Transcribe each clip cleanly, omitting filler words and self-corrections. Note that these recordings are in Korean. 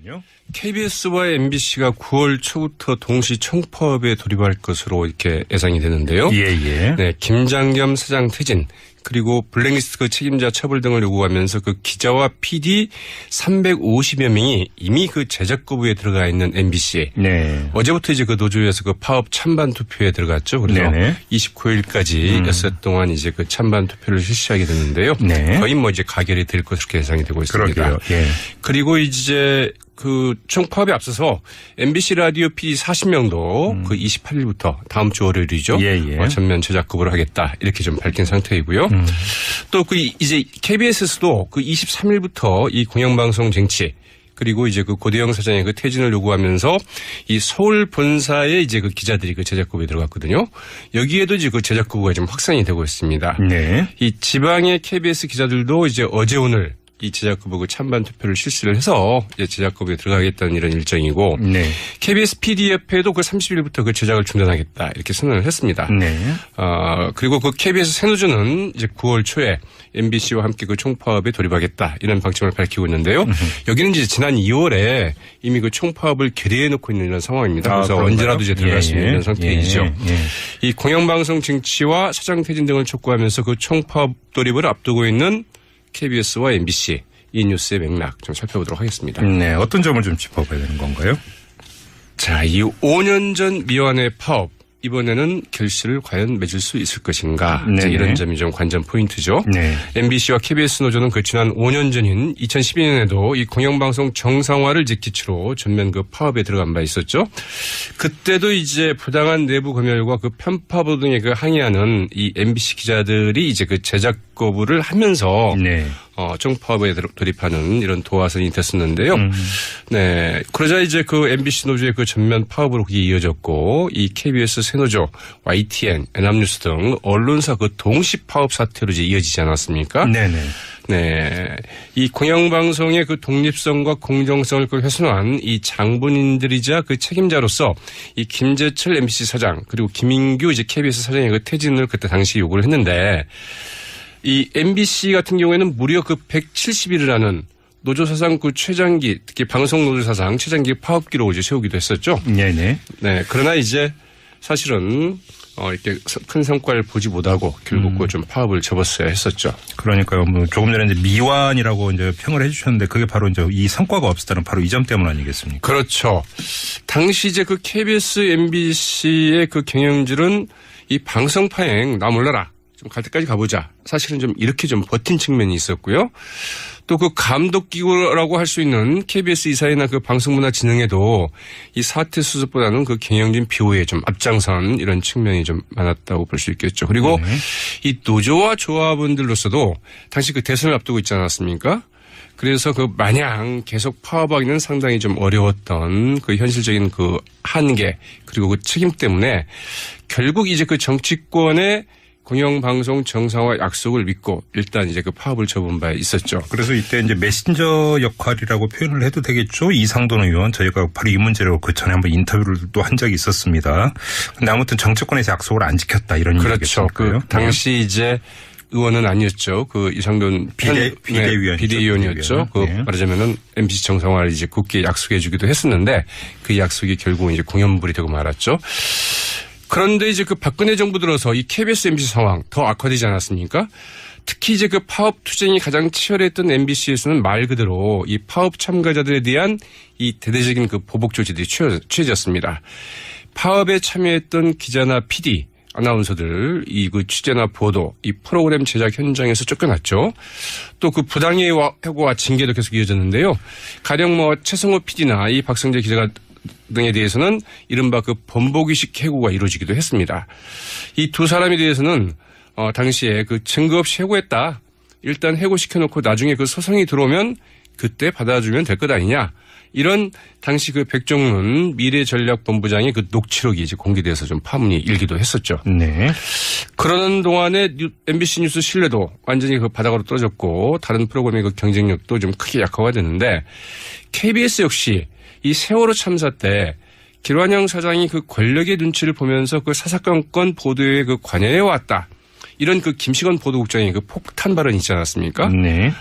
있거든요. KBS와 MBC가 9월 초부터 동시 총파업에 돌입할 것으로 이렇게 예상이 되는데요. 예. 네, 김장겸 사장 퇴진, 그리고 블랙리스트 그 책임자 처벌 등을 요구하면서 그 기자와 PD 350여 명이 이미 그 제작 거부에 들어가 있는 MBC. 네. 어제부터 이제 그 노조에서 그 파업 찬반 투표에 들어갔죠. 그래서 네네. 29일까지 엿새 동안 이제 그 찬반 투표를 실시하게 됐는데요. 네. 거의 뭐 이제 가결이 될 것으로 예상이 되고 있습니다. 그러게요. 예. 그리고 이제 그 총파업에 앞서서 MBC 라디오 PD 40명도 그 28일부터 다음 주 월요일이죠. 예. 전면 제작 거부를 하겠다 이렇게 좀 밝힌 상태이고요. 또 그 이제 KBS에서도 그 23일부터 이 공영방송 쟁취 그리고 이제 그 고대영 사장의 그 퇴진을 요구하면서 이 서울 본사에 이제 그 기자들이 그 제작 거부에 들어갔거든요. 여기에도 이제 그 제작 거부가 좀 확산이 되고 있습니다. 네. 이 지방의 KBS 기자들도 이제 어제 오늘 이 제작 거부 그 찬반 투표를 실시를 해서 이제 제작 거부에 들어가겠다는 이런 일정이고 네. KBS PD협회도 그 30일부터 그 제작을 중단하겠다 이렇게 선언을 했습니다. 네. 그리고 그 KBS 새노조는 이제 9월 초에 MBC와 함께 그 총파업에 돌입하겠다 이런 방침을 밝히고 있는데요. 여기는 이제 지난 2월에 이미 그 총파업을 결의해 놓고 있는 이런 상황입니다. 그래서 그런가요? 언제라도 이제 들어갈 수 있는 상태이죠. 예. 이 공영방송 쟁취와 사장 퇴진 등을 촉구하면서 그 총파업 돌입을 앞두고 있는 KBS와 MBC 이 뉴스의 맥락 좀 살펴보도록 하겠습니다. 네. 어떤 점을 좀 짚어봐야 되는 건가요? 자, 이 5년 전 미완의 파업 이번에는 결실을 과연 맺을 수 있을 것인가. 이제 이런 점이 좀 관전 포인트죠. 네. MBC와 KBS 노조는 그 지난 5년 전인 2012년에도 이 공영방송 정상화를 이제 기초로 전면 그 파업에 들어간 바 있었죠. 그때도 이제 부당한 내부 검열과 그 편파 보도 등에 그 항의하는 이 MBC 기자들이 이제 그 제작 거부를 하면서 네. 총파업에 돌입하는 이런 도화선이 됐었는데요. 네. 그러자 이제 그 MBC 노조의 그 전면 파업으로 그게 이어졌고 이 KBS 새노조, YTN, 연합뉴스 등 언론사 그 동시 파업 사태로 이제 이어지지 않았습니까? 네네. 네. 이 공영방송의 그 독립성과 공정성을 그 훼손한 이 장본인들이자 그 책임자로서 이 김재철 MBC 사장 그리고 김인규 이제 KBS 사장의 그 퇴진을 그때 당시 요구를 했는데 이 MBC 같은 경우에는 무려 그 170일을 하는 노조 사상 그 최장기 특히 방송 노조 사상 최장기 파업 기록을 이제 세우기도 했었죠. 네네. 네. 그러나 이제 사실은 이렇게 큰 성과를 보지 못하고 결국 그 좀 파업을 접었어야 했었죠. 그러니까요. 뭐 조금 전에 이제 미완이라고 이제 평을 해주셨는데 그게 바로 이제 이 성과가 없었다는 바로 이 점 때문 아니겠습니까? 그렇죠. 당시 이제 그 KBS, MBC의 그 경영질은 이 방송 파행 나 몰라라. 좀 갈 때까지 가보자. 사실은 좀 이렇게 좀 버틴 측면이 있었고요. 또 그 감독기구라고 할 수 있는 KBS 이사회나 그 방송문화진흥회도 이 사태 수습보다는 그 경영진 비호에 좀 앞장선 이런 측면이 좀 많았다고 볼 수 있겠죠. 그리고 이 노조와 조합원들로서도 당시 그 대선을 앞두고 있지 않았습니까? 그래서 그 마냥 계속 파업하기는 상당히 좀 어려웠던 그 현실적인 그 한계 그리고 그 책임 때문에 결국 이제 그 정치권의 공영방송 정상화 약속을 믿고 일단 이제 그 파업을 접은 바 있었죠. 그래서 이때 이제 메신저 역할이라고 표현을 해도 되겠죠. 이상돈 의원 저희가 바로 이 문제로 그 전에 한번 인터뷰를 또 한 적이 있었습니다. 근데 아무튼 정치권에서 약속을 안 지켰다 이런 그렇죠. 얘기겠습니까? 그 당시 이제 의원은 아니었죠. 그 이상돈 비대위원이었죠. 그 말하자면은 MBC 정상화를 이제 굳게 약속해주기도 했었는데 그 약속이 결국 이제 공연불이 되고 말았죠. 그런데 이제 그 박근혜 정부 들어서 이 KBS, MBC 상황 더 악화되지 않았습니까? 특히 이제 그 파업 투쟁이 가장 치열했던 MBC에서는 말 그대로 이 파업 참가자들에 대한 이 대대적인 그 보복 조치들이 취해졌습니다. 파업에 참여했던 기자나 PD, 아나운서들 이 그 취재나 보도, 이 프로그램 제작 현장에서 쫓겨났죠. 또 그 부당의 해고와 징계도 계속 이어졌는데요. 가령 뭐 최성호 PD나 이 박성재 기자가 등에 대해서는 이른바 그 번복의식 해고가 이루어지기도 했습니다. 이 두 사람에 대해서는 당시에 그 증거 없이 해고했다. 일단 해고시켜놓고 나중에 그 소송이 들어오면 그때 받아주면 될 것 아니냐. 이런 당시 그 백종문 미래전략본부장의 그 녹취록이 이제 공개돼서 좀 파문이 일기도 했었죠. 네. 그러는 동안에 MBC 뉴스 신뢰도 완전히 그 바닥으로 떨어졌고 다른 프로그램의 그 경쟁력도 좀 크게 약화가 됐는데 KBS 역시 이 세월호 참사 때 길환영 사장이 그 권력의 눈치를 보면서 그 사사건건 보도에 그 관여해 왔다. 이런 그 김시건 보도국장의 그 폭탄 발언이 있지 않았습니까? 네.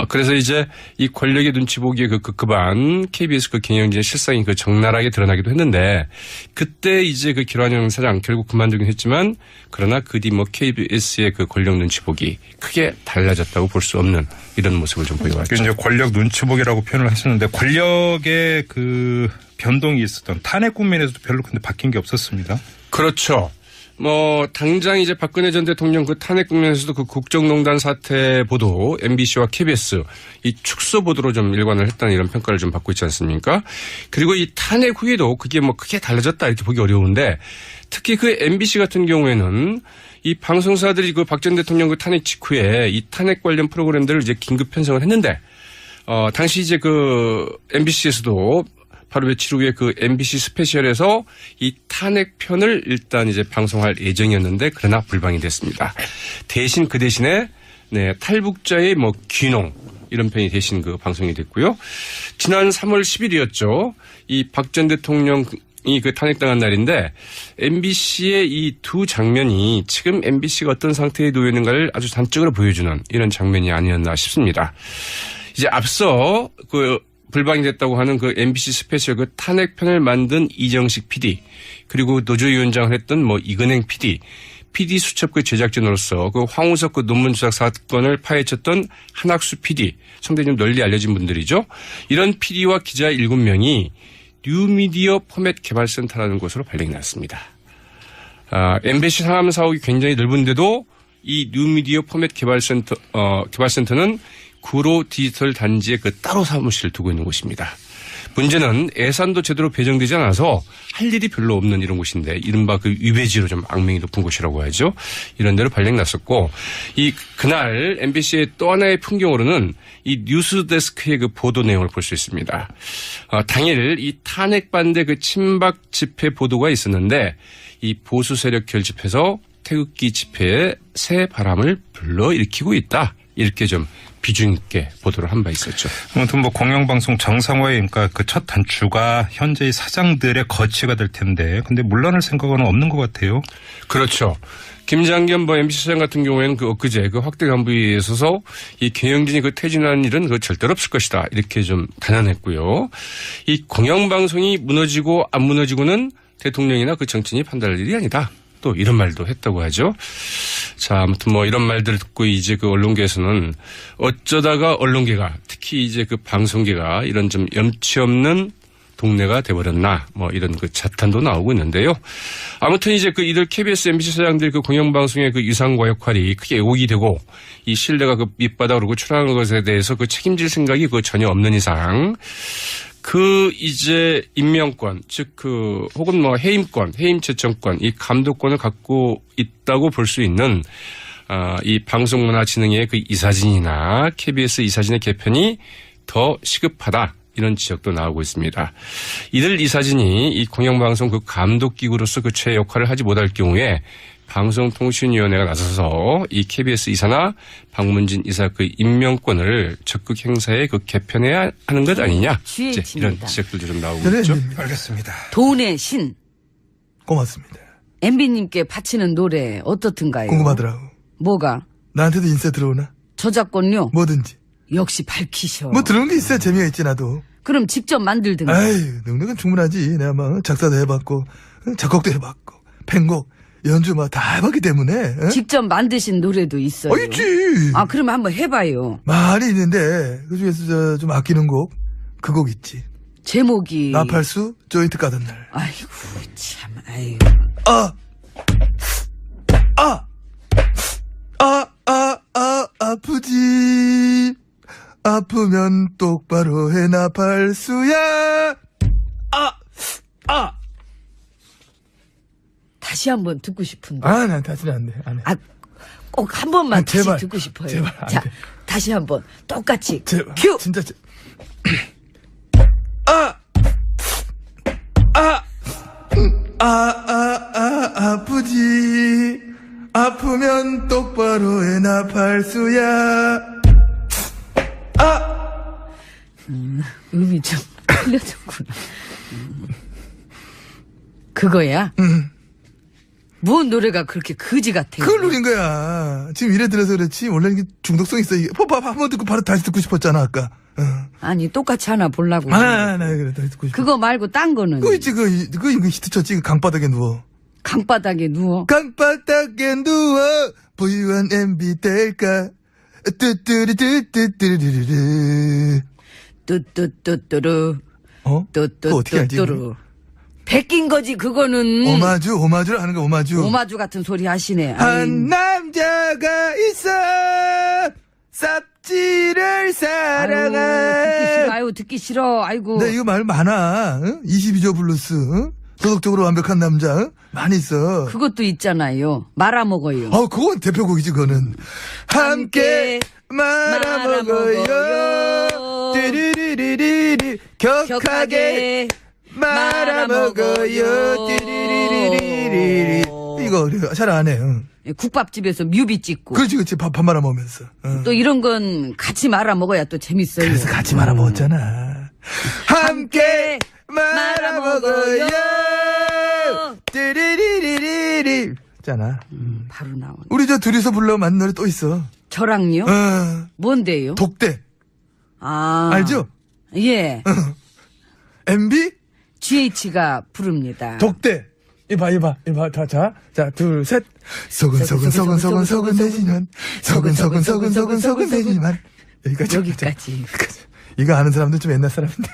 그래서 이제 이 권력의 눈치 보기에 그 급급한 KBS 그 경영진의 실상이 그 적나라하게 드러나기도 했는데 그때 이제 그 김환영 사장 결국 그만두긴 했지만 그러나 그 뒤 뭐 KBS의 그 권력 눈치 보기 크게 달라졌다고 볼 수 없는 이런 모습을 좀 보여왔죠. 이제 권력 눈치 보기라고 표현을 했었는데 권력의 그 변동이 있었던 탄핵 국면에서도 별로 근데 바뀐 게 없었습니다. 그렇죠. 뭐 당장 이제 박근혜 전 대통령 그 탄핵 국면에서도 그 국정농단 사태 보도 MBC와 KBS 이 축소 보도로 좀 일관을 했다는 이런 평가를 좀 받고 있지 않습니까? 그리고 이 탄핵 후에도 그게 뭐 크게 달라졌다 이렇게 보기 어려운데 특히 그 MBC 같은 경우에는 이 방송사들이 그 박 전 대통령 그 탄핵 직후에 이 탄핵 관련 프로그램들을 이제 긴급 편성을 했는데 당시 이제 그 MBC에서도 바로 며칠 후에 그 MBC 스페셜에서 이 탄핵 편을 일단 이제 방송할 예정이었는데 그러나 불방이 됐습니다. 대신 그 대신에 네, 탈북자의 뭐 귀농 이런 편이 대신 그 방송이 됐고요. 지난 3월 10일이었죠. 이 박 전 대통령이 그 탄핵당한 날인데 MBC의 이 두 장면이 지금 MBC가 어떤 상태에 놓여 있는가를 아주 단적으로 보여주는 이런 장면이 아니었나 싶습니다. 이제 앞서 그 불방이 됐다고 하는 그 MBC 스페셜 그 탄핵편을 만든 이정식 PD 그리고 노조위원장을 했던 뭐 이근행 PD 수첩 그 제작진으로서 그 황우석 그 논문 조작 사건을 파헤쳤던 한학수 PD 상당히 좀 널리 알려진 분들이죠. 이런 PD와 기자 7명이 뉴미디어 포맷 개발센터라는 곳으로 발령이 났습니다. MBC 상암 사옥이 굉장히 넓은데도 이 뉴미디어 포맷 개발센터는 구로 디지털 단지에 그 따로 사무실을 두고 있는 곳입니다. 문제는 예산도 제대로 배정되지 않아서 할 일이 별로 없는 이런 곳인데 이른바 그 위배지로 좀 악명이 높은 곳이라고 하죠. 이런 데로 발령 났었고 그날 MBC의 또 하나의 풍경으로는 이 뉴스데스크의 그 보도 내용을 볼 수 있습니다. 당일 이 탄핵 반대 그 친박 집회 보도가 있었는데 이 보수 세력 결집해서 태극기 집회에 새 바람을 불러일으키고 있다. 이렇게 좀 비중 있게 보도를 한 바 있었죠. 아무튼 뭐 공영방송 정상화의 그러니까 그 첫 단추가 현재의 사장들의 거치가 될 텐데 근데 물러날 생각은 없는 것 같아요. 그렇죠. 김장겸 뭐 MBC 사장 같은 경우에는 그 엊그제 그 확대 간부에 있어서 이 경영진이 그 퇴진하는 일은 그 절대로 없을 것이다. 이렇게 좀 단언했고요. 이 공영방송이 무너지고 안 무너지고는 대통령이나 그 정치인이 판단할 일이 아니다. 또 이런 말도 했다고 하죠. 자, 아무튼 뭐 이런 말들을 듣고 이제 그 언론계에서는 어쩌다가 언론계가 특히 이제 그 방송계가 이런 좀 염치 없는 동네가 돼버렸나 뭐 이런 그 자탄도 나오고 있는데요. 아무튼 이제 그 이들 KBS, MBC 사장들 그 공영방송의 그 유상과 역할이 크게 왜곡이 되고 이 신뢰가 그 밑바닥으로 추락한 것에 대해서 그 책임질 생각이 그 전혀 없는 이상 그 이제 임명권 즉 그 혹은 뭐 해임권, 해임 제청권 이 감독권을 갖고 있다고 볼 수 있는 이 방송문화진흥의 그 이사진이나 KBS 이사진의 개편이 더 시급하다. 이런 지적도 나오고 있습니다. 이들 이사진이 이 공영방송 그 감독기구로서 그 최애 역할을 하지 못할 경우에 방송통신위원회가 나서서 이 KBS 이사나 박문진 이사 그 임명권을 적극 행사에 그 개편해야 하는 것 아니냐. 이제 이런 지적들도 좀 나오고 있죠. 알겠습니다. 돈의 신. 고맙습니다. MB님께 바치는 노래 어떻든가요? 궁금하더라고. 뭐가? 나한테도 인쇄 들어오나? 저작권료? 뭐든지. 역시 밝히셔. 뭐 들어온 게 있어야 재미가 있지 나도. 그럼 직접 만들든가. 아유 능력은 충분하지. 내가 막 작사도 해봤고 작곡도 해봤고 펜곡 연주 막 다 해봤기 때문에. 에? 직접 만드신 노래도 있어요. 있지. 그럼 한번 해봐요. 많이 있는데 그중에서 좀 아끼는 곡 그 곡 있지. 제목이. 나팔수 조인트 까던 날. 아이고 참. 아이고. 아프지. 아프면 똑바로 해 나팔수야. 다시 한번 듣고 싶은데. 난 다시는 안 돼. 안 해. 꼭 한 번만 다시 제발. 듣고 싶어요. 제발, 안 자, 돼. 다시 한번 똑같이. 제발. 큐. 진짜. 아프지. 아프면 똑바로 해 나팔수야. 음이 좀 틀려졌구나. 그거야? 뭔 노래가 그렇게 거지 같아. 그걸 노린 거야. 지금 이래 들어서 그렇지. 원래 이게 중독성 있어. 이게. 봐봐, 한번 듣고 바로 다시 듣고 싶었잖아, 아까. 아니, 똑같이 하나 보려고. 그래, 다시 듣고 싶어. 그거 말고 딴 거는. 그거 있지, 그거 히트 쳤지. 그 강바닥에 누워. 강바닥에 누워. 강바닥에 누워. 부유한 MB 될까. 뚜뚜리뚜뚜뚜루루루. 뚜뚜뚜뚜루. 그거 어떻게 알지? 뚜뚜뚜뚜루. 베낀 거지, 그거는. 오마주를 하는 거, 오마주. 오마주 같은 소리 하시네. 한 남자가 있어. 쌉지를 사랑해. 듣기 싫어. 아이고. 네, 이거 말 많아. 응? 22조 블루스. 응? 도덕적으로 완벽한 남자. 응? 많이 있어. 그것도 있잖아요. 말아먹어요. 그건 대표곡이지, 그거는. 함께 말아먹어요. 띠리리리리리. 격하게 말아먹어요. 띠리리리리리. 이거 잘 안 해. 응. 국밥집에서 뮤비 찍고. 그렇지. 밥 말아먹으면서. 응. 또 이런 건 같이 말아먹어야 또 재밌어요. 그래서 같이 말아먹었잖아. 함께 말아먹어요. 띠리리리리리. 있잖아. 바로 나오네. 우리 저 둘이서 불러 만든 노래 또 있어. 저랑요? 뭔데요? 독대. 알죠? 예. MB? GH가 부릅니다. 독대. 이봐. 자, 둘, 셋. 소근소근 대지만. 소근소근 대지만. 여기까지. 이거 아는 사람들 좀 옛날 사람인데.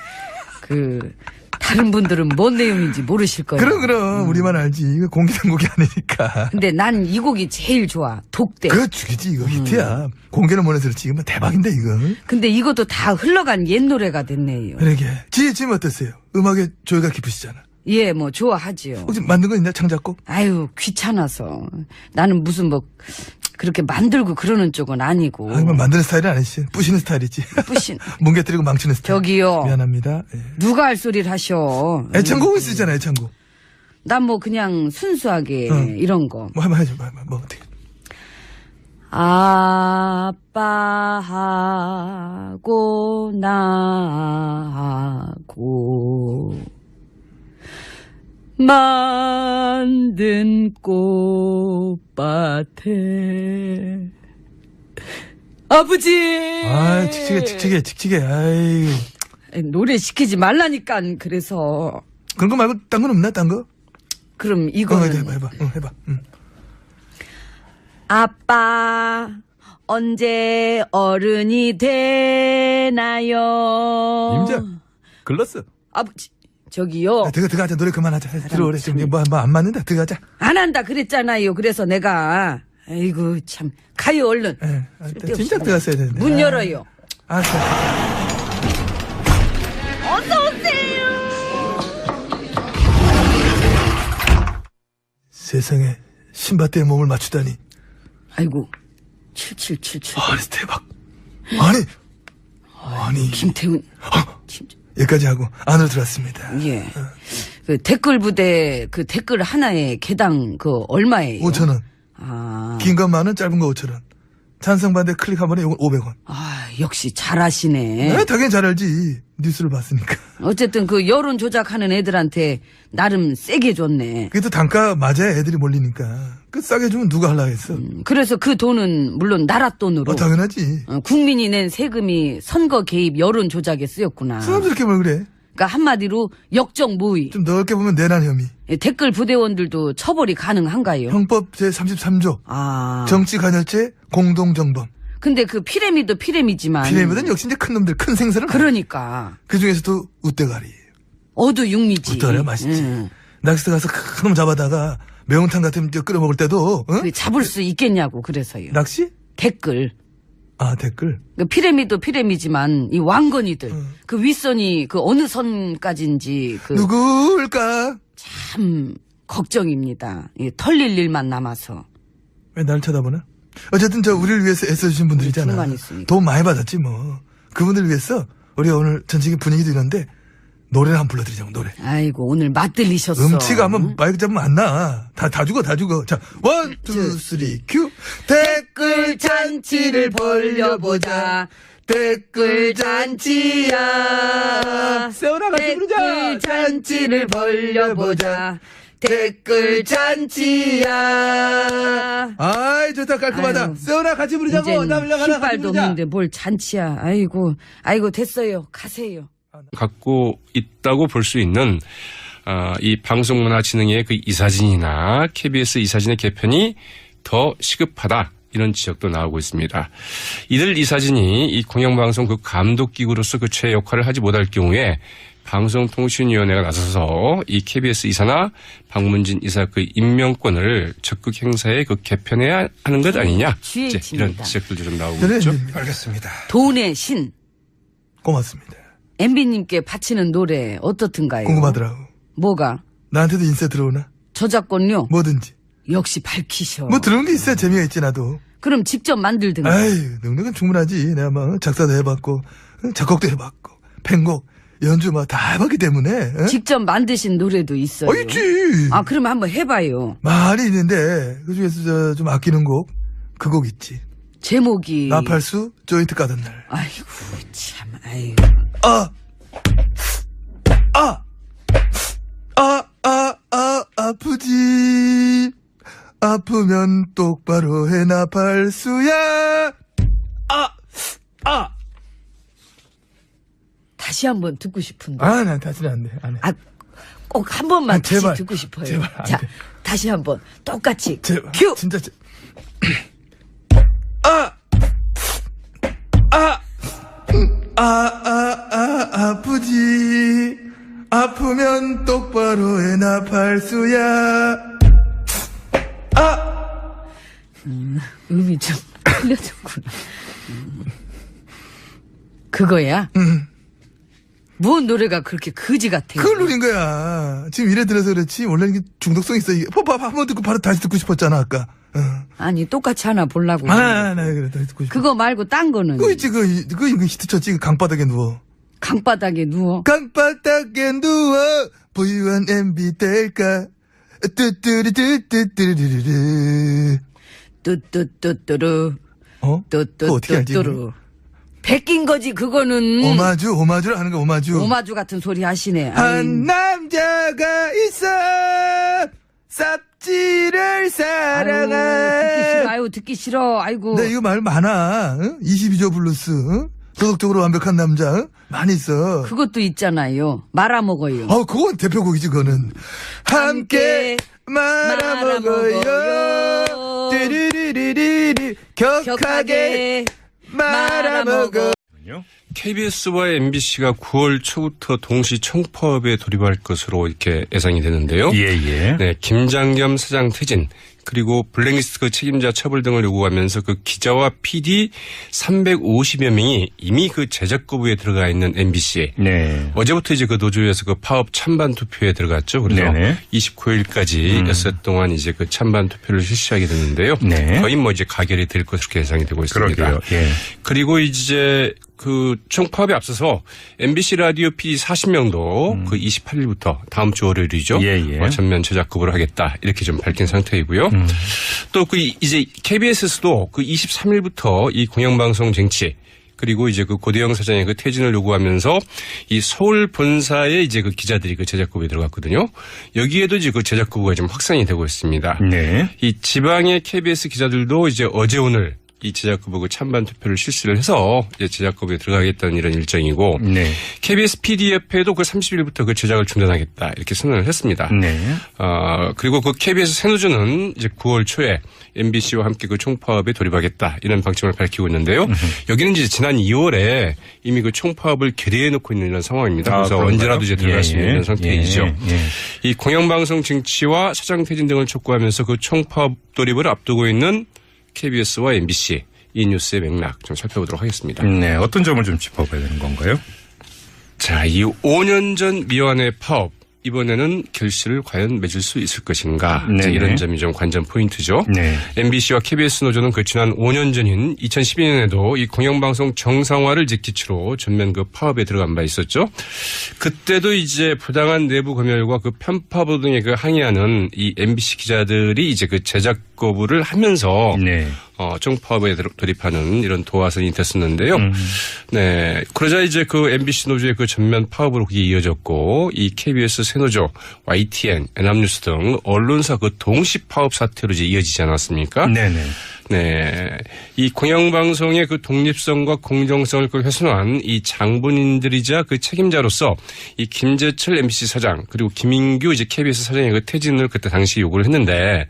다른 분들은 뭔 내용인지 모르실 거예요. 그럼. 우리만 알지. 이거 공개된 곡이 아니니까. 근데 난 이 곡이 제일 좋아. 독대. 그거 죽이지. 이거 히트야. 공개는 못 해서 그렇지. 이거 뭐 대박인데, 이거. 근데 이것도 다 흘러간 옛 노래가 됐네요. 그러게. 지혜님 어떠세요? 음악에 조예가 깊으시잖아. 예, 뭐 좋아하지요. 혹시 만든 거 있나? 창작곡? 아유, 귀찮아서. 나는 무슨 그렇게 만들고 그러는 쪽은 아니고. 만드는 스타일은 아니지. 부시는 스타일이지. 뭉개뜨리고 망치는 스타일. 저기요. 미안합니다. 예. 누가 할 소리를 하셔. 애창곡은 쓰잖아, 애창곡. 난 그냥 순수하게 이런 거. 한번 해줘, 어떻게. 아빠하고 나하고 만든 꽃밭에 아버지. 칙칙해. 아이. 노래 시키지 말라니까. 그래서 그런 거 말고 딴 건 없나? 딴 거? 그럼 이거는 해봐. 아빠 언제 어른이 되나요? 임자 글렀어. 아버지 저기요. 들어가자. 노래 그만하자. 들어오래. 지금 안 맞는다. 들어가자. 안 한다 그랬잖아요. 그래서 내가 아이고 참 가요 얼른. 진짜 들어갔어야 되는데. 문 열어요. 알았어. 어서 오세요. 세상에 신밧드에 몸을 맞추다니. 아이고 7777. 아니 대박. 아니 김태훈. 여기까지 하고 안으로 들어왔습니다. 예. 그 댓글 부대 그 댓글 하나에 개당 얼마예요? 5,000원. 긴 건 10,000원, 짧은 거 5,000원. 찬성 반대 클릭 한 번에 이건 500원. 역시 잘하시네. 당연히 잘 알지. 뉴스를 봤으니까. 어쨌든 여론 조작하는 애들한테 나름 세게 줬네. 그게 또 단가 맞아야 애들이 몰리니까. 싸게 주면 누가 하려고 했어. 그래서 그 돈은 물론 나라 돈으로. 당연하지. 국민이 낸 세금이 선거 개입 여론 조작에 쓰였구나. 사람들께 뭘 그래. 그러니까 한마디로 역적 모의. 좀 넓게 보면 내란 혐의. 댓글 부대원들도 처벌이 가능한가요? 형법 제33조. 정치 간열죄 공동정범. 근데 피레미지만. 피레미드는 역시 이제 큰 놈들, 큰 생선을. 그러니까. 그 중에서도 우대가리. 어두육미지. 우대가리 맛있지. 낚시터 가서 큰 놈 잡아다가 매운탕 같은 거 끓여 먹을 때도. 잡을 수 있겠냐고 그래서요. 낚시? 댓글. 댓글. 피레미지만 이 왕건이들. 그 윗선이 어느 선까지인지. 누굴까? 참 걱정입니다. 털릴 일만 남아서. 왜 날 쳐다보나? 어쨌든 우리를 위해서 애써주신 분들이잖아. 돈 많이 받았지 뭐. 그분들을 위해서 우리 오늘 전체적인 분위기도 이런데 노래를 한번 불러드리자고. 노래. 아이고 오늘 맛들리셨어. 음치가 한번 마이크 잡으면 안 나. 다 죽어. 자 1, 2, 3 큐. 댓글 잔치를 벌려보자. 댓글 잔치야. 세훈아 같이 부르자. 댓글 잔치를 벌려보자. 댓글 잔치야. 아이, 좋다, 깔끔하다. 아유, 세훈아, 같이 부르자고. 나 물려 가라. 신발도 없는데 뭘 잔치야. 아이고, 됐어요. 가세요. 갖고 있다고 볼 수 있는 이 방송문화진흥의 그 이사진이나 KBS 이사진의 개편이 더 시급하다. 이런 지적도 나오고 있습니다. 이들 이사진이 이 공영방송 그 감독기구로서 그 최애 역할을 하지 못할 경우에 방송통신위원회가 나서서 이 KBS 이사나 박문진 이사 그 임명권을 적극 행사에 그 개편해야 하는 것 아니냐. 이제 이런 지적들도 좀 나오고 있죠. 알겠습니다. 돈의 신. 고맙습니다. MB님께 바치는 노래 어떻든가요? 궁금하더라고. 뭐가? 나한테도 인쇄 들어오나? 저작권료? 뭐든지. 역시 밝히셔. 뭐 들어온 게 있어야 재미가 있지, 나도. 그럼 직접 만들든가. 아유, 능력은 충분하지. 내가 막 작사도 해봤고, 작곡도 해봤고, 편곡, 연주 막 다 해봤기 때문에. 에? 직접 만드신 노래도 있어요. 있지. 그럼 한번 해봐요. 많이 있는데, 그 중에서 좀 아끼는 곡, 그 곡 있지. 제목이. 나팔수, 조인트 까던 날. 아이고, 참, 아이고. 아프지. 아프면 똑바로 해, 나팔수야. 다시 한번 듣고 싶은데. 난 다시는 안 돼. 안 해. 꼭 한 번만 다시 제발. 듣고 싶어요. 제발, 안 자, 돼. 다시 한번 똑같이. 제발. 큐! 진짜. 아프지. 아프면 똑바로 해, 나팔수야. 음이 좀 틀려졌구나. 그거야? 뭔 노래가 그렇게 거지 같아? 그걸 노린 거야. 지금 이래 들어서 그렇지. 원래는 이게 중독성 있어. 이게 봐봐, 한 번 듣고 바로 다시 듣고 싶었잖아, 아까. 아니, 똑같이 하나 보려고. 그래, 다시 듣고 싶어. 그거 말고 딴 거는? 그거 있지, 그거 히트 쳤지. 그 강바닥에 누워. 강바닥에 누워? 강바닥에 누워. 부유한 MB 될까. 뚜뚜리뚜뚜뚜루루루. 뚜뚜뚜뚜루. 그거 어떻게 알지? 뚜뚜뚜뚜루. 베낀 거지, 그거는. 오마주를 하는 거, 오마주. 오마주 같은 소리 하시네. 한 남자가 있어. 쌉지를 사랑해. 듣기 싫어. 아이고. 네, 이거 말 많아. 응? 22조 블루스. 응? 도덕적으로 완벽한 남자. 응? 많이 있어. 그것도 있잖아요. 말아먹어요. 그건 대표곡이지, 그거는. 함께 말아먹어요. 띠리리리리리. 격하게 말아먹어. KBS와 MBC가 9월 초부터 동시 총파업에 돌입할 것으로 이렇게 예상이 되는데요. 예. 네, 김장겸 사장 퇴진, 그리고 블랙리스트 그 책임자 처벌 등을 요구하면서 그 기자와 PD 350여 명이 이미 그 제작 거부에 들어가 있는 MBC. 네. 어제부터 이제 그 노조에서 그 파업 찬반 투표에 들어갔죠. 그래서 네네. 29일까지 엿새 동안 이제 그 찬반 투표를 실시하게 됐는데요. 네. 거의 뭐 이제 가결이 될 것으로 예상이 되고 있습니다. 그러게요. 예. 그리고 이제 그 총파업에 앞서서 MBC 라디오 PD 40명도 그 28일부터 다음 주 월요일이죠. 예. 전면 제작 거부를 하겠다 이렇게 좀 밝힌 상태이고요. 또 그 이제 KBS에서도 그 23일부터 이 공영방송 쟁취 그리고 이제 그 고대영 사장의 그 퇴진을 요구하면서 이 서울 본사에 이제 그 기자들이 그 제작 거부에 들어갔거든요. 여기에도 이제 그 제작 거부가 좀 확산이 되고 있습니다. 네. 이 지방의 KBS 기자들도 이제 어제 오늘 이 제작 거부 그 찬반 투표를 실시를 해서 이제 제작 거부에 들어가겠다는 이런 일정이고, 네. KBS PD협회도 그 30일부터 그 제작을 중단하겠다 이렇게 선언을 했습니다. 네. 그리고 그 KBS 새노조는 이제 9월 초에 MBC와 함께 그 총파업에 돌입하겠다 이런 방침을 밝히고 있는데요. 여기는 이제 지난 2월에 이미 그 총파업을 결의해 놓고 있는 이런 상황입니다. 그래서 그런가요? 언제라도 이제 들어갈 수 있는 상태이죠. 예. 이 공영방송 쟁취와 사장 퇴진 등을 촉구하면서 그 총파업 돌입을 앞두고 있는 KBS와 MBC 이 뉴스의 맥락 좀 살펴보도록 하겠습니다. 네, 어떤 점을 좀 짚어봐야 되는 건가요? 자, 이 5년 전 미완의 파업 이번에는 결실을 과연 맺을 수 있을 것인가. 이제 이런 점이 좀 관전 포인트죠. 네. MBC와 KBS 노조는 그 지난 5년 전인 2012년에도 이 공영방송 정상화를 기치로 전면 그 파업에 들어간 바 있었죠. 그때도 이제 부당한 내부 검열과 그 편파 보도 등에 그 항의하는 이 MBC 기자들이 이제 그 제작 거부를 하면서 네. 정파업에 돌입하는 이런 도화선이 됐었는데요. 네. 그러자 이제 그 MBC 노조의 그 전면 파업으로 그게 이어졌고 이 KBS 새노조, YTN, 연합뉴스 등 언론사 그 동시 파업 사태로 이제 이어지지 않았습니까? 네네. 네. 이 공영방송의 그 독립성과 공정성을 그 훼손한 이 장본인들이자 그 책임자로서 이 김재철 MBC 사장 그리고 김인규 이제 KBS 사장의 그 퇴진을 그때 당시 요구를 했는데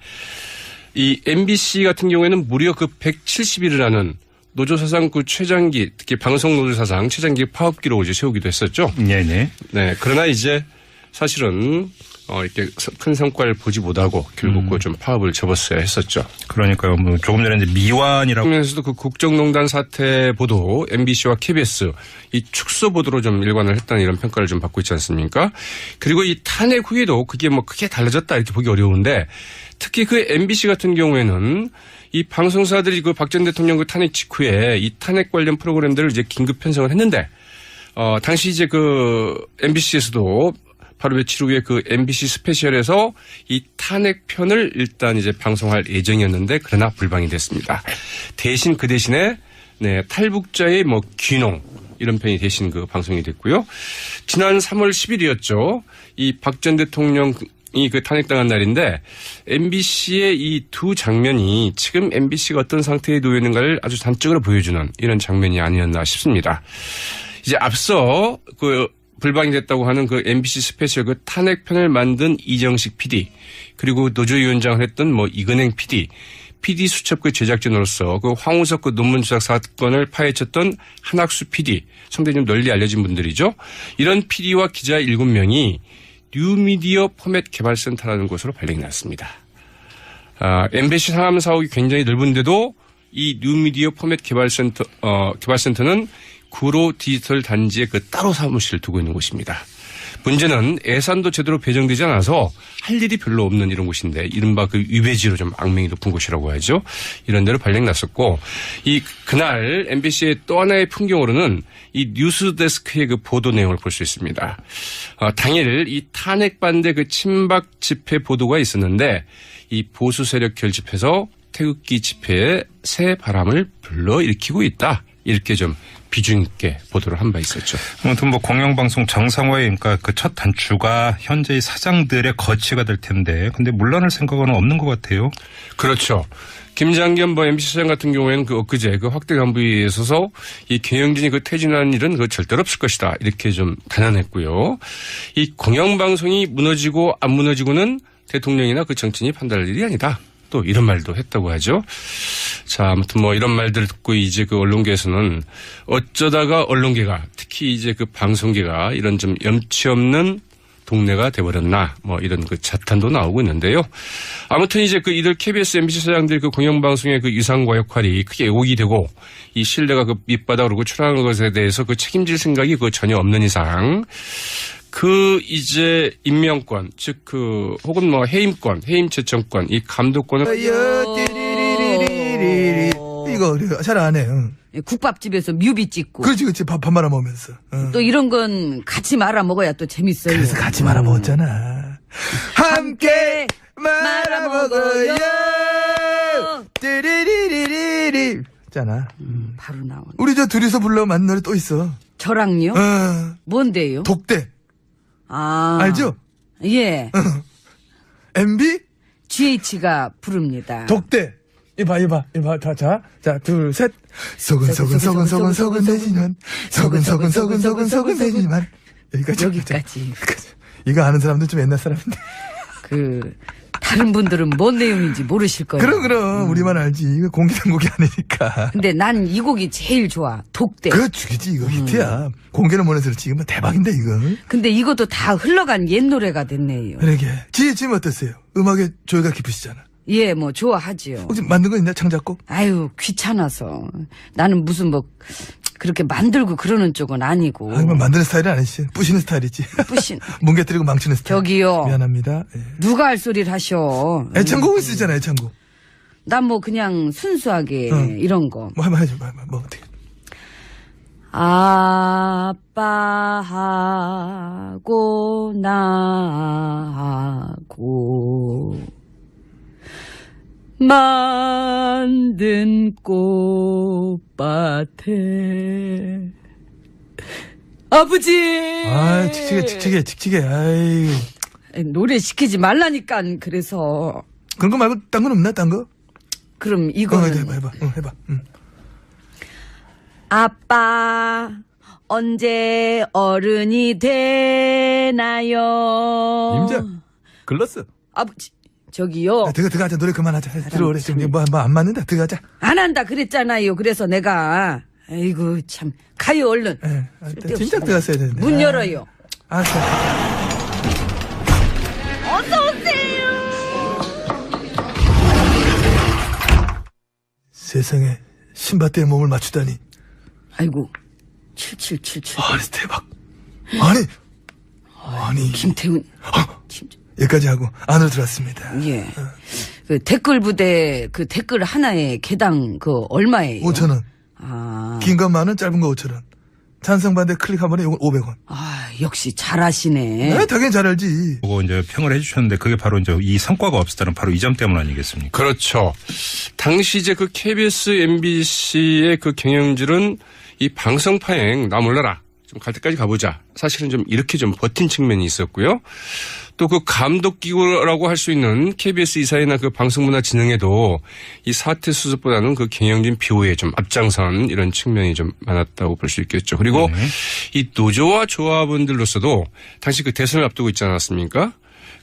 이 MBC 같은 경우에는 무려 그 170일이라는 노조 사상 그 최장기 특히 방송 노조 사상 최장기 파업 기록을 이제 세우기도 했었죠. 네네. 네. 그러나 이제 사실은 이렇게 큰 성과를 보지 못하고 결국 그 좀 파업을 접었어야 했었죠. 그러니까요. 뭐 조금 전에 이제 미완이라고. 그러면서도 그 국정농단 사태 보도 MBC와 KBS 이 축소 보도로 좀 일관을 했다는 이런 평가를 좀 받고 있지 않습니까? 그리고 이 탄핵 후에도 그게 뭐 크게 달라졌다 이렇게 보기 어려운데 특히 그 MBC 같은 경우에는 이 방송사들이 그 박 전 대통령 그 탄핵 직후에 이 탄핵 관련 프로그램들을 이제 긴급 편성을 했는데 당시 이제 그 MBC에서도 바로 며칠 후에 그 MBC 스페셜에서 이 탄핵 편을 일단 이제 방송할 예정이었는데 그러나 불방이 됐습니다. 대신 그 대신에 네, 탈북자의 뭐 귀농 이런 편이 대신 그 방송이 됐고요. 지난 3월 10일이었죠. 이 박 전 대통령이 그 탄핵당한 날인데 MBC의 이 두 장면이 지금 MBC가 어떤 상태에 놓여 있는가를 아주 단적으로 보여주는 이런 장면이 아니었나 싶습니다. 이제 앞서 그 불방이 됐다고 하는 그 MBC 스페셜 그 탄핵편을 만든 이정식 PD 그리고 노조위원장을 했던 뭐 이근행 PD 수첩 그 제작진으로서 그 황우석 그 논문 조작 사건을 파헤쳤던 한학수 PD 상당히 좀 널리 알려진 분들이죠. 이런 PD와 기자 7명이 뉴미디어 포맷 개발센터라는 곳으로 발령이 났습니다. MBC 상암 사옥이 굉장히 넓은데도 이 뉴미디어 포맷 개발센터는 구로 디지털 단지에 그 따로 사무실을 두고 있는 곳입니다. 문제는 예산도 제대로 배정되지 않아서 할 일이 별로 없는 이런 곳인데 이른바 그 위배지로 좀 악명이 높은 곳이라고 하죠. 이런 데로 발령 났었고 그날 MBC의 또 하나의 풍경으로는 이 뉴스데스크의 그 보도 내용을 볼 수 있습니다. 당일 이 탄핵 반대 그 친박 집회 보도가 있었는데 이 보수 세력 결집해서 태극기 집회에 새 바람을 불러일으키고 있다. 이렇게 좀 비중 있게 보도를 한 바 있었죠. 아무튼 뭐 공영방송 정상화에 그러니까 그 첫 단추가 현재의 사장들의 거치가 될 텐데 근데 물러날 생각은 없는 것 같아요. 그렇죠. 김장겸 뭐 MBC 사장 같은 경우에는 그 엊그제 그 확대 간부에 있어서 이 경영진이 그 퇴진하는 일은 그 절대로 없을 것이다. 이렇게 좀 단언했고요. 이 공영방송이 무너지고 안 무너지고는 대통령이나 그 정치인이 판단할 일이 아니다. 또 이런 말도 했다고 하죠. 자, 아무튼 뭐 이런 말들을 듣고 이제 그 언론계에서는 어쩌다가 언론계가 특히 이제 그 방송계가 이런 좀 염치 없는 동네가 돼버렸나 뭐 이런 그 자탄도 나오고 있는데요. 아무튼 이제 그 이들 KBS, MBC 사장들 그 공영방송의 그 위상과 역할이 크게 왜곡이 되고 이 신뢰가 그 밑바닥으로 그 추락한 것에 대해서 그 책임질 생각이 그 전혀 없는 이상 그 이제 임명권 즉 그 혹은 뭐 해임권, 해임 제청권, 이 감독권을 이거 잘 안 해. 응. 국밥집에서 뮤비 찍고. 그렇지 밥 말아 먹으면서. 응. 또 이런 건 같이 말아 먹어야 또 재밌어요. 그래서 같이 말아 먹었잖아. 함께 말아 먹어요. 띠리리리리리. 잖아. 바로 나오네. 우리 저 둘이서 불러 만든 노래 또 있어. 저랑요? 뭔데요? 독대. 아. 알죠? 예. MB? GH가 부릅니다. 독대. 이봐. 자, 둘, 셋. 소근소근 되지만. 소근소근 되지만. 여기까지. 이거 아는 사람들 좀 옛날 사람인데. 다른 분들은 뭔 내용인지 모르실 거예요. 그럼. 우리만 알지. 이거 공개된 곡이 아니니까. 근데 난 이 곡이 제일 좋아. 독대. 그거 죽이지. 이거 히트야. 공개는 못 해서 그렇지. 이거 대박인데, 이거. 근데 이것도 다 흘러간 옛 노래가 됐네요. 그러게. 지혜님 어땠어요? 음악에 조예가 깊으시잖아. 예, 뭐 좋아하지요. 혹시 만든 거 있나? 창작곡? 아유, 귀찮아서. 나는 무슨 뭐 그렇게 만들고 그러는 쪽은 아니고. 만드는 스타일은 아니지. 뿌시는 스타일이지. 뭉개뜨리고 망치는 스타일. 저기요. 미안합니다. 예. 누가 할 소리를 하셔. 애창곡은 쓰잖아, 애창곡. 난 뭐 그냥 순수하게 이런 거. 뭐 한번 해줘, 뭐 어떻게. 아빠하고 나하고 만든 꽃밭에 아버지. 아, 칙칙해. 아이. 노래 시키지 말라니까. 그래서 그런 거 말고 딴 건 없나? 딴 거? 그럼 이거는 해봐. 해봐. 아빠 언제 어른이 되나요? 임자 글렀어. 아버지 저기요. 들어가자. 노래 그만하자. 들어오래. 지금 뭐 안 맞는다. 들어가자. 안 한다 그랬잖아요. 그래서 내가 아이고 참 가요 얼른. 진작 들어갔어야 되는데. 문 열어요. 알았어. 어서 오세요. 세상에 신밧드에 몸을 맞추다니. 아이고 7777. 아, 대박. 아니. 김태훈. 여기까지 하고 안으로 들어왔습니다. 예. 그 댓글 부대 그 댓글 하나에 개당 그 얼마예요? 5,000원. 아. 긴 거 10,000원, 짧은 거 5,000원. 찬성 반대 클릭 한 번에 이건 500원. 아, 역시 잘하시네. 네, 당연히 잘 알지. 그거 이제 평을 해주셨는데 그게 바로 이제 이 성과가 없었다는 바로 이 점 때문 아니겠습니까? 그렇죠. 당시 이제 그 KBS, MBC의 그 경영질은 이 방송 파행 나 몰라라. 좀 갈 때까지 가보자. 사실은 좀 이렇게 좀 버틴 측면이 있었고요. 또 그 감독기구라고 할 수 있는 KBS 이사회나 그 방송문화진흥에도 이 사태 수습보다는 그 경영진 비호에 좀 앞장선 이런 측면이 좀 많았다고 볼 수 있겠죠. 그리고 이 노조와 조합원들로서도 당시 그 대선을 앞두고 있지 않았습니까?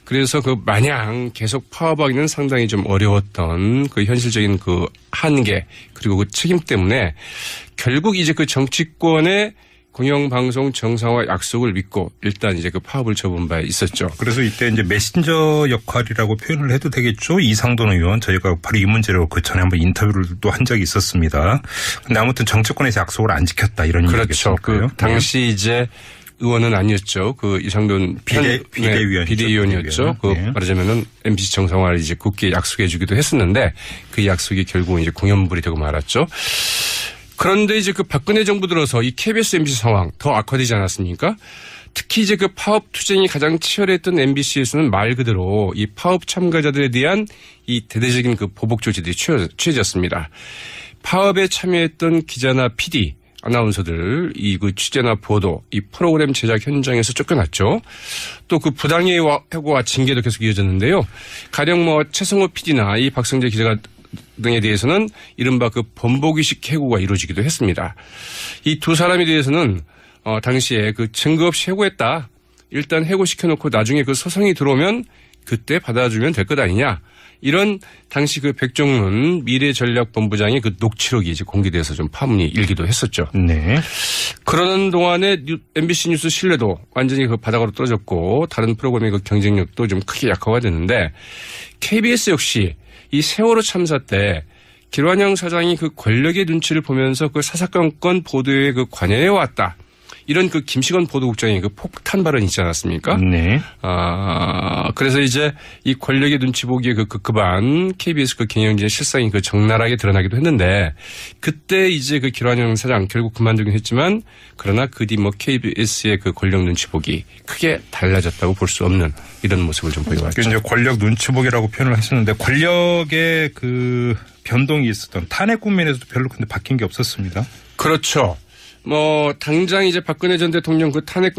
그래서 그 마냥 계속 파업하기는 상당히 좀 어려웠던 그 현실적인 그 한계 그리고 그 책임 때문에 결국 이제 그 정치권의 공영방송 정상화 약속을 믿고 일단 이제 그 파업을 접은 바 있었죠. 그래서 이때 이제 메신저 역할이라고 표현을 해도 되겠죠. 이상돈 의원 저희가 바로 이 문제로 그 전에 한번 인터뷰를 또 한 적이 있었습니다. 근데 아무튼 정치권에서 약속을 안 지켰다 이런 그렇죠. 얘기겠죠. 그 당시 이제 의원은 아니었죠. 그 이상돈 비대위원이었죠. 그 말하자면은 MBC 정상화를 이제 굳게 약속해주기도 했었는데 그 약속이 결국 이제 공연불이 되고 말았죠. 그런데 이제 그 박근혜 정부 들어서 이 KBS, MBC 상황 더 악화되지 않았습니까? 특히 이제 그 파업 투쟁이 가장 치열했던 MBC에서는 말 그대로 이 파업 참가자들에 대한 이 대대적인 그 보복 조치들이 취해졌습니다. 파업에 참여했던 기자나 PD, 아나운서들 이 그 취재나 보도, 이 프로그램 제작 현장에서 쫓겨났죠. 또 그 부당의 해고와 징계도 계속 이어졌는데요. 가령 뭐 최성호 PD나 이 박성재 기자가 등에 대해서는 이른바 그 번복의식 해고가 이루어지기도 했습니다. 이 두 사람에 대해서는 당시에 그 증거 없이 해고했다. 일단 해고시켜놓고 나중에 그 소송이 들어오면 그때 받아주면 될 것 아니냐. 이런 당시 그 백종문 미래전략본부장의 그 녹취록이 이제 공개돼서 좀 파문이 일기도 했었죠. 네. 그러는 동안에 MBC 뉴스 신뢰도 완전히 그 바닥으로 떨어졌고 다른 프로그램의 그 경쟁력도 좀 크게 약화가 됐는데 KBS 역시 이 세월호 참사 때 길환영 사장이 그 권력의 눈치를 보면서 그 사사건건 보도에 그 관여해 왔다. 이런 그 김시건 보도국장의 그 폭탄 발언이 있지 않았습니까? 네. 그래서 이제 이 권력의 눈치 보기에 그 급급한 KBS 그 경영진의 실상이 그 적나라하게 드러나기도 했는데 그때 이제 그 길환영 사장 결국 그만두긴 했지만 그러나 그 뒤 뭐 KBS의 그 권력 눈치 보기 크게 달라졌다고 볼 수 없는 이런 모습을 좀 보여왔죠. 이제 권력 눈치 보기라고 표현을 했었는데 권력의 그 변동이 있었던 탄핵 국면에서도 별로 근데 바뀐 게 없었습니다. 그렇죠. 뭐 당장 이제 박근혜 전 대통령 그 탄핵